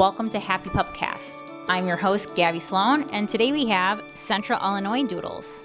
Welcome to Happy Pupcast. I'm your host, Gabby Sloan, and today we have Central Illinois Doodles.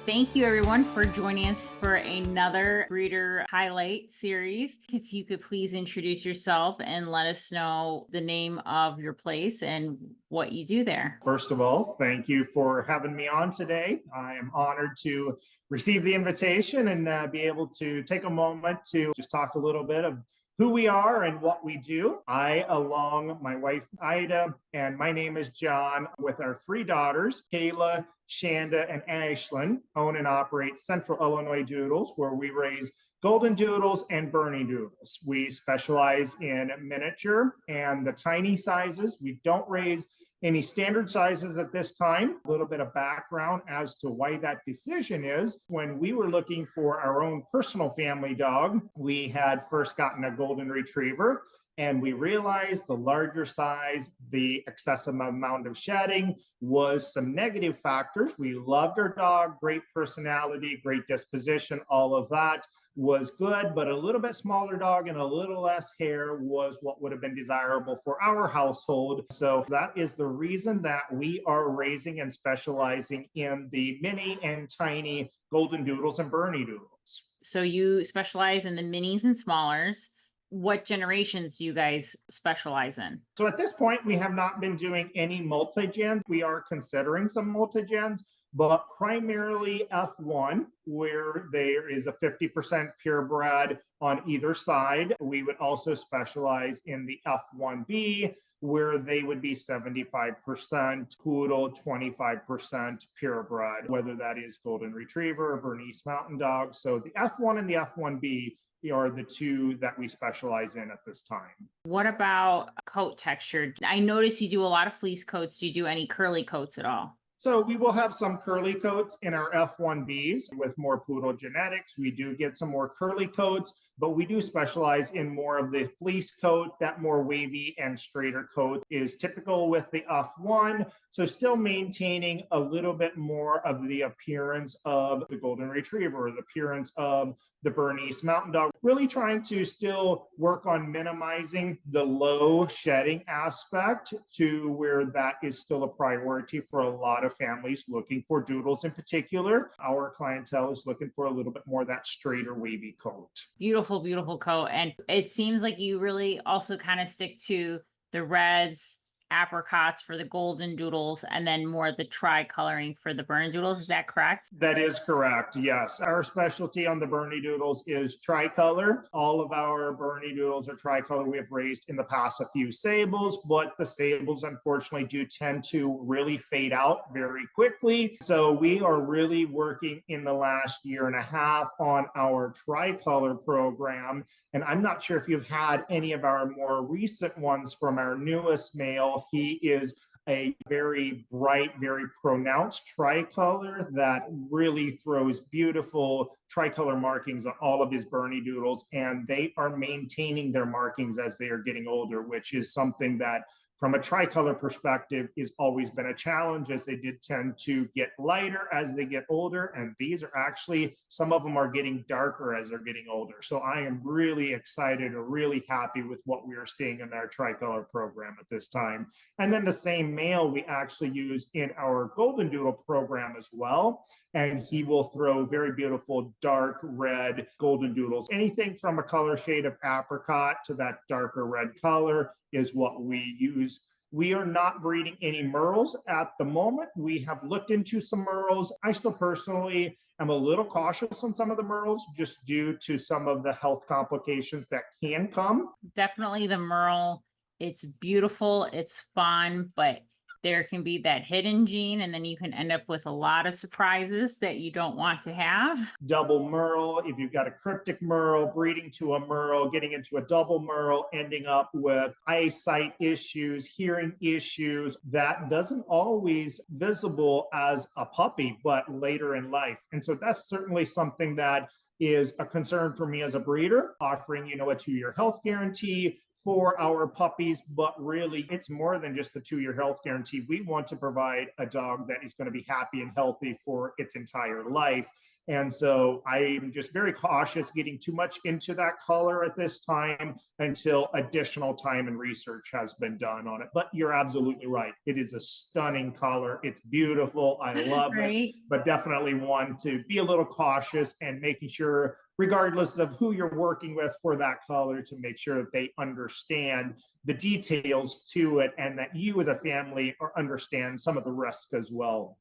Thank you, everyone, for joining us for another breeder highlight series. If you could please introduce yourself and let us know the name of your place and what you do there. First of all, thank you for having me on today. I am honored to receive the invitation and be able to take a moment to just talk a little bit of who we are and what we do. I, along my wife Ida, and my name is John, with our three daughters, Kayla, Shanda, and Ashlyn, own and operate Central Illinois Doodles, where we raise golden doodles and Bernie doodles. We specialize in miniature and the tiny sizes. We don't raise any standard sizes at this time. A little bit of background as to why that decision is. When we were looking for our own personal family dog, we had first gotten a golden retriever, and we realized the larger size, the excessive amount of shedding was some negative factors. We loved our dog, great personality, great disposition, all of that was good, but a little bit smaller dog and a little less hair was what would have been desirable for our household. So that is the reason that we are raising and specializing in the mini and tiny golden doodles and Bernie doodles. So you specialize in the minis and smallers. What generations do you guys specialize in? So at this point, we have not been doing any multi-gens. We are considering some multi-gens, but primarily F1, where there is a 50% purebred on either side. We would also specialize in the F1B, where they would be 75% poodle, 25% purebred, whether that is golden retriever or Bernese mountain dog. So the F1 and the F1B are the two that we specialize in at this time. What about coat texture? I notice you do a lot of fleece coats. Do you do any curly coats at all? So we will have some curly coats in our F1Bs with more poodle genetics. We do get some more curly coats, but we do specialize in more of the fleece coat. That more wavy and straighter coat is typical with the F1. So still maintaining a little bit more of the appearance of the golden retriever, the appearance of the Bernese mountain dog, really trying to still work on minimizing the low shedding aspect to where that is still a priority for a lot of families looking for doodles in particular. Our clientele is looking for a little bit more of that straighter wavy coat. Beautiful, beautiful coat. And it seems like you really also kind of stick to the reds, apricots for the golden doodles, and then more the tri-coloring for the Bernie doodles. Is that correct? That is correct, yes. Our specialty on the Bernie doodles is tricolor. All of our Bernie doodles are tricolor. We have raised in the past a few sables, but the sables unfortunately do tend to really fade out very quickly. So we are really working in the last year and a half on our tricolor program. And I'm not sure if you've had any of our more recent ones from our newest male. He is a very bright, very pronounced tricolor that really throws beautiful tricolor markings on all of his Bernie doodles, and they are maintaining their markings as they are getting older, which is something that from a tricolor perspective has always been a challenge, as they did tend to get lighter as they get older. And these are actually, some of them are getting darker as they're getting older. So I am really excited or really happy with what we are seeing in our tricolor program at this time. And then the same male we actually use in our golden doodle program as well. And he will throw very beautiful dark red golden doodles. Anything from a color shade of apricot to that darker red color is what we use. We are not breeding any merles at the moment. We have looked into some merles. I still personally am a little cautious on some of the merles just due to some of the health complications that can come. Definitely the merle. It's beautiful, it's fun, but there can be that hidden gene, and then you can end up with a lot of surprises that you don't want to have. Double merle, if you've got a cryptic merle, breeding to a merle, getting into a double merle, ending up with eyesight issues, hearing issues, that doesn't always visible as a puppy, but later in life. And so that's certainly something that is a concern for me as a breeder, offering, a 2-year health guarantee, for our puppies, but really it's more than just a 2-year health guarantee. We want to provide a dog that is going to be happy and healthy for its entire life. And so I'm just very cautious getting too much into that color at this time until additional time and research has been done on it. But you're absolutely right. It is a stunning color. It's beautiful. I love it, Right. but definitely want to be a little cautious and making sure, regardless of who you're working with for that color, to make sure that they understand the details to it and that you as a family understand some of the risks as well.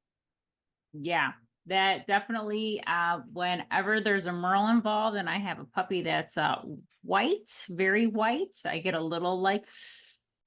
Yeah, that definitely, whenever there's a Merle involved and I have a puppy that's white, very white, I get a little like,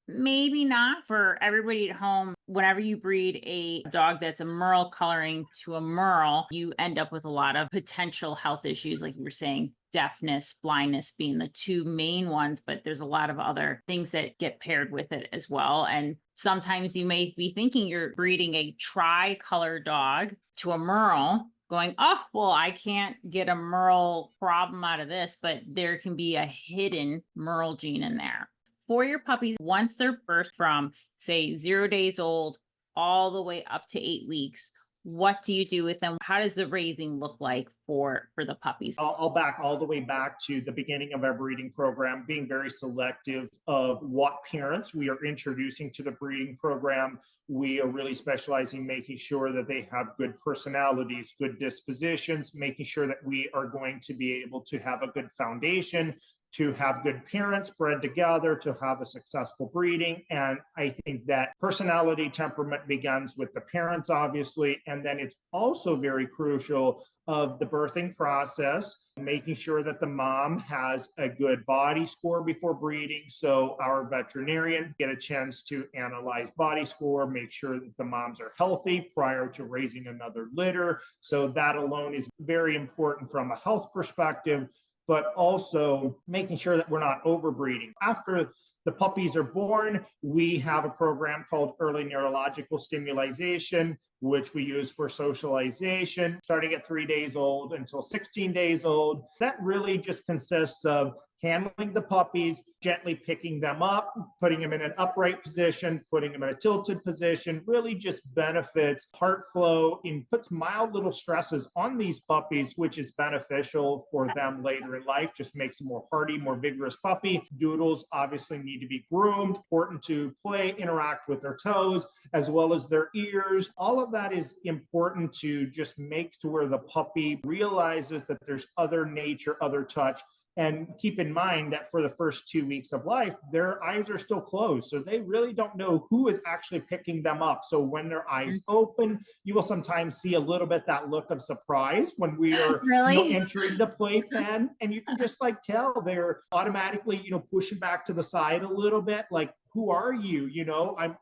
maybe not for everybody at home. Whenever you breed a dog that's a Merle coloring to a Merle, you end up with a lot of potential health issues, like you were saying, deafness, blindness being the two main ones, but there's a lot of other things that get paired with it as well. And sometimes you may be thinking you're breeding a tri-color dog to a Merle, going, oh, well, I can't get a Merle problem out of this, but there can be a hidden Merle gene in there. For your puppies, once they're birthed from, say, 0 days old all the way up to 8 weeks, what do you do with them? How does the raising look like for the puppies? I'll back all the way back to the beginning of our breeding program, being very selective of what parents we are introducing to the breeding program. We are really specializing making sure that they have good personalities, good dispositions, making sure that we are going to be able to have a good foundation, to have good parents bred together, to have a successful breeding. And I think that personality temperament begins with the parents, obviously, and then it's also very crucial of the birthing process, making sure that the mom has a good body score before breeding. So our veterinarian get a chance to analyze body score, make sure that the moms are healthy prior to raising another litter. So that alone is very important from a health perspective, but also making sure that we're not overbreeding. After the puppies are born, we have a program called early neurological stimulation, which we use for socialization, starting at 3 days old until 16 days old. That really just consists of handling the puppies, gently picking them up, putting them in an upright position, putting them in a tilted position, really just benefits heart flow and puts mild little stresses on these puppies, which is beneficial for them later in life, just makes a more hardy, more vigorous puppy. Doodles obviously need to be groomed, important to play, interact with their toes, as well as their ears. All of that is important to just make to where the puppy realizes that there's other nature, other touch. And keep in mind that for the first 2 weeks of life, their eyes are still closed. So they really don't know who is actually picking them up. So when their eyes open, you will sometimes see a little bit that look of surprise when we are Really? entering the playpen. And you can just like tell they're automatically, pushing back to the side a little bit, like, who are you?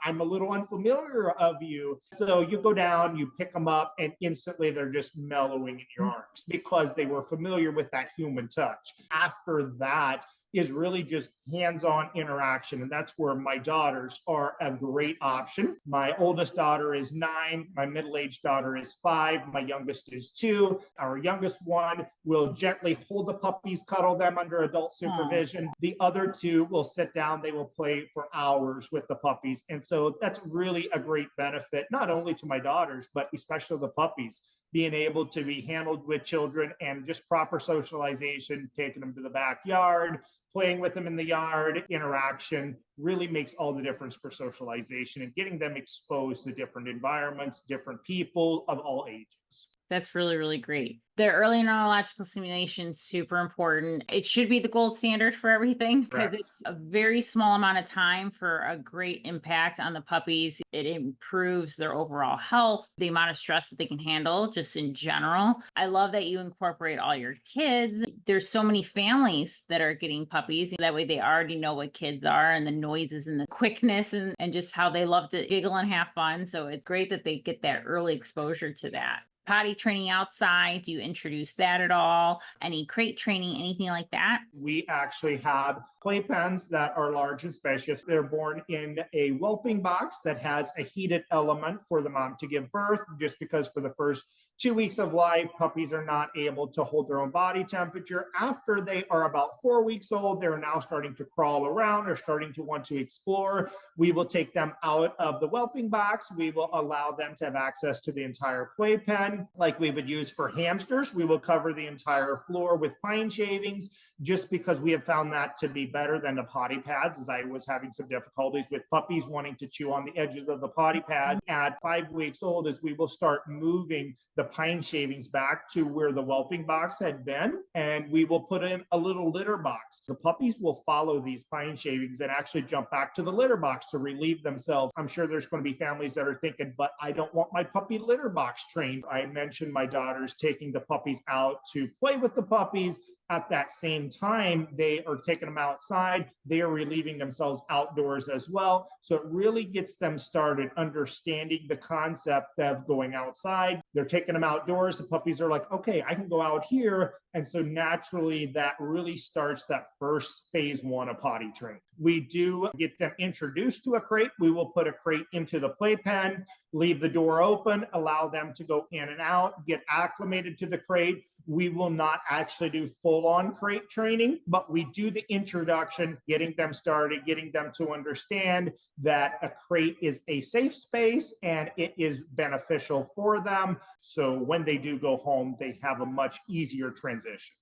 I'm a little unfamiliar of you. So you go down, you pick them up, and instantly they're just mellowing in your arms because they were familiar with that human touch. After that is really just hands-on interaction. And that's where my daughters are a great option. My oldest daughter is 9, my middle-aged daughter is 5, my youngest is 2. Our youngest one will gently hold the puppies, cuddle them under adult supervision. The other 2 will sit down, they will play for hours with the puppies. And so that's really a great benefit, not only to my daughters, but especially the puppies, being able to be handled with children and just proper socialization, taking them to the backyard, playing with them in the yard, interaction really makes all the difference for socialization and getting them exposed to different environments, different people of all ages. That's really, really great. The early neurological stimulation is super important. It should be the gold standard for everything because it's a very small amount of time for a great impact on the puppies. It improves their overall health, the amount of stress that they can handle just in general. I love that you incorporate all your kids. There's so many families that are getting puppies. That way they already know what kids are and the noises and the quickness and just how they love to giggle and have fun. So it's great that they get that early exposure to that. potty training outside? Do you introduce that at all? Any crate training, anything like that? We actually have playpens that are large and spacious. They're born in a whelping box that has a heated element for the mom to give birth, just because for the first 2 weeks of life, puppies are not able to hold their own body temperature. After they are about 4 weeks old, they're now starting to crawl around or starting to want to explore. We will take them out of the whelping box. We will allow them to have access to the entire playpen like we would use for hamsters. We will cover the entire floor with pine shavings, just because we have found that to be better than the potty pads, as I was having some difficulties with puppies wanting to chew on the edges of the potty pad. At 5 weeks old, as we will start moving the pine shavings back to where the whelping box had been, and we will put in a little litter box. The puppies will follow these pine shavings and actually jump back to the litter box to relieve themselves. I'm sure there's going to be families that are thinking, but I don't want my puppy litter box trained. I mentioned my daughter's taking the puppies out to play with the puppies. At that same time, they are taking them outside. They are relieving themselves outdoors as well. So it really gets them started understanding the concept of going outside. They're taking them outdoors. The puppies are like, okay, I can go out here. And so naturally, that really starts that first phase 1 of potty training. We do get them introduced to a crate. We will put a crate into the playpen, leave the door open, allow them to go in and out, get acclimated to the crate. We will not actually do full-on crate training, but we do the introduction, getting them started, getting them to understand that a crate is a safe space and it is beneficial for them. So when they do go home, they have a much easier transition.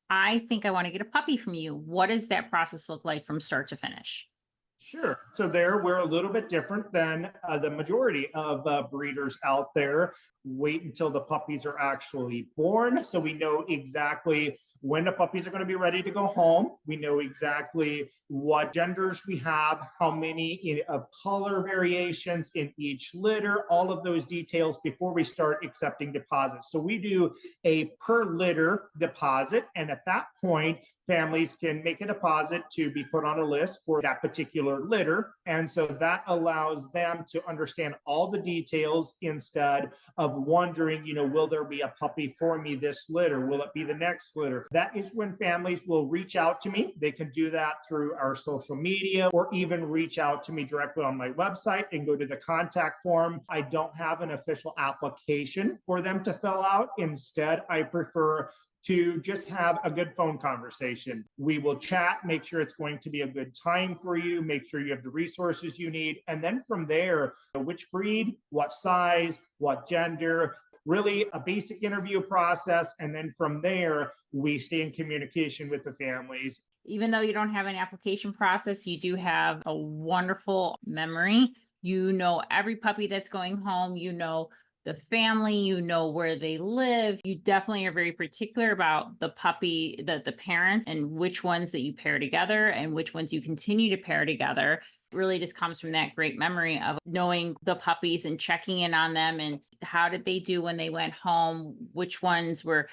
I think I want to get a puppy from you. What does that process look like from start to finish? Sure. So there, we're a little bit different than the majority of breeders out there. Wait until the puppies are actually born. So we know exactly when the puppies are going to be ready to go home. We know exactly what genders we have, how many of color variations in each litter, all of those details before we start accepting deposits. So we do a per litter deposit. And at that point, families can make a deposit to be put on a list for that particular litter. And so that allows them to understand all the details instead of wondering, will there be a puppy for me this litter? Will it be the next litter? That is when families will reach out to me. They can do that through our social media or even reach out to me directly on my website and go to the contact form. I don't have an official application for them to fill out. Instead, I prefer to just have a good phone conversation. We will chat, make sure it's going to be a good time for you, make sure you have the resources you need. And then from there, which breed, what size, what gender, really a basic interview process. And then from there, we stay in communication with the families. Even though you don't have an application process, you do have a wonderful memory. You know every puppy that's going home, you know the family, you know where they live. You definitely are very particular about the puppy, the parents, and which ones that you pair together and which ones you continue to pair together. It really just comes from that great memory of knowing the puppies and checking in on them and how did they do when they went home, which ones were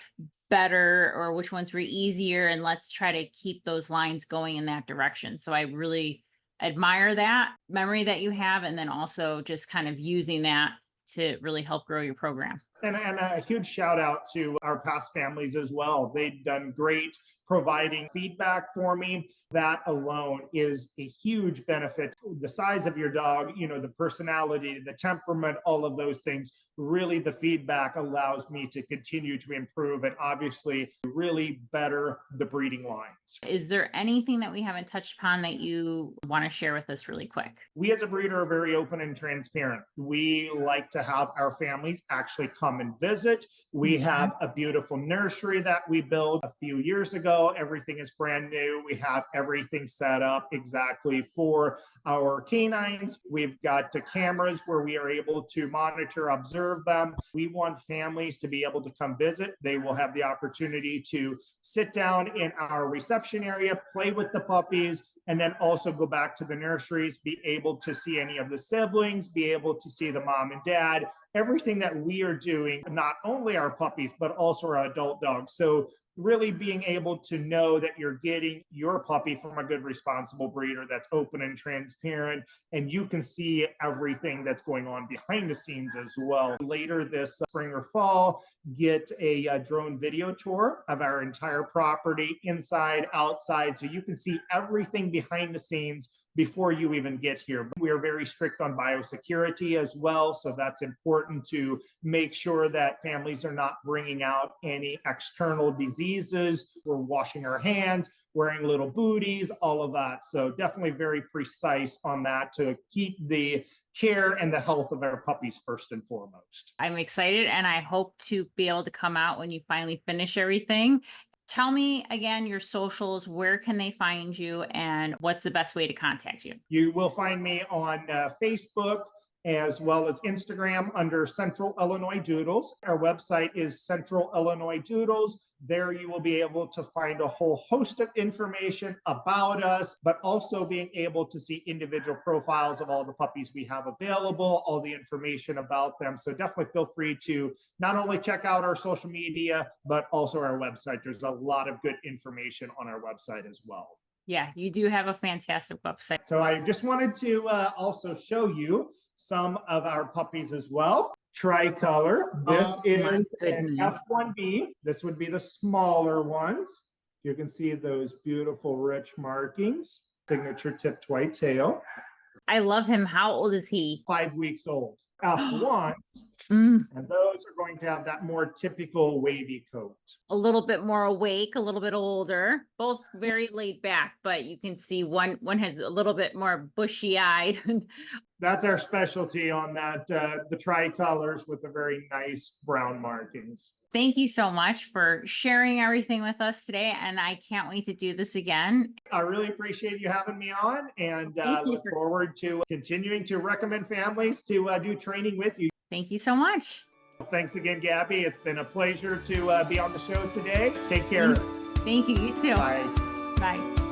better or which ones were easier, and let's try to keep those lines going in that direction. So I really admire that memory that you have, and then also just kind of using that to really help grow your program. And a huge shout out to our past families as well. They've done great providing feedback for me. That alone is a huge benefit. The size of your dog, the personality, the temperament, all of those things, really the feedback allows me to continue to improve and obviously really better the breeding lines. Is there anything that we haven't touched upon that you want to share with us really quick? We as a breeder are very open and transparent. We like to have our families actually come and visit. We have a beautiful nursery that we built a few years ago. Everything is brand new. We have everything set up exactly for our canines. We've got the cameras where we are able to monitor, observe them. We want families to be able to come visit. They will have the opportunity to sit down in our reception area, play with the puppies, and then also go back to the nurseries, be able to see any of the siblings, be able to see the mom and dad, everything that we are doing, not only our puppies, but also our adult dogs. So really being able to know that you're getting your puppy from a good, responsible breeder that's open and transparent, and you can see everything that's going on behind the scenes as well. Later this spring or fall, get a drone video tour of our entire property, inside, outside, so you can see everything behind the scenes before you even get here. We are very strict on biosecurity as well, so that's important to make sure that families are not bringing out any external diseases. We're washing our hands, wearing little booties, all of that. So definitely very precise on that to keep the care and the health of our puppies first and foremost. I'm excited, and I hope to be able to come out when you finally finish everything. Tell me again your socials, where can they find you, and what's the best way to contact you? You will find me on Facebook as well as Instagram under Central Illinois Doodles. Our website is Central Illinois Doodles. There you will be able to find a whole host of information about us, but also being able to see individual profiles of all the puppies we have available, all the information about them. So definitely feel free to not only check out our social media, but also our website. There's a lot of good information on our website as well. Yeah, you do have a fantastic website. So I just wanted to also show you some of our puppies as well. Tricolor. This is an F1B. This would be the smaller ones. You can see those beautiful rich markings. Signature tipped white tail. I love him. How old is he? 5 weeks old. F1s. And those are going to have that more typical wavy coat. A little bit more awake, a little bit older, both very laid back, but you can see one has a little bit more bushy-eyed. That's our specialty on that, the tricolors with the very nice brown markings. Thank you so much for sharing everything with us today, and I can't wait to do this again. I really appreciate you having me on, and look forward to continuing to recommend families to do training with you. Thank you so much. Thanks again, Gabby. It's been a pleasure to be on the show today. Take care. Thank you. You too. Bye. Bye.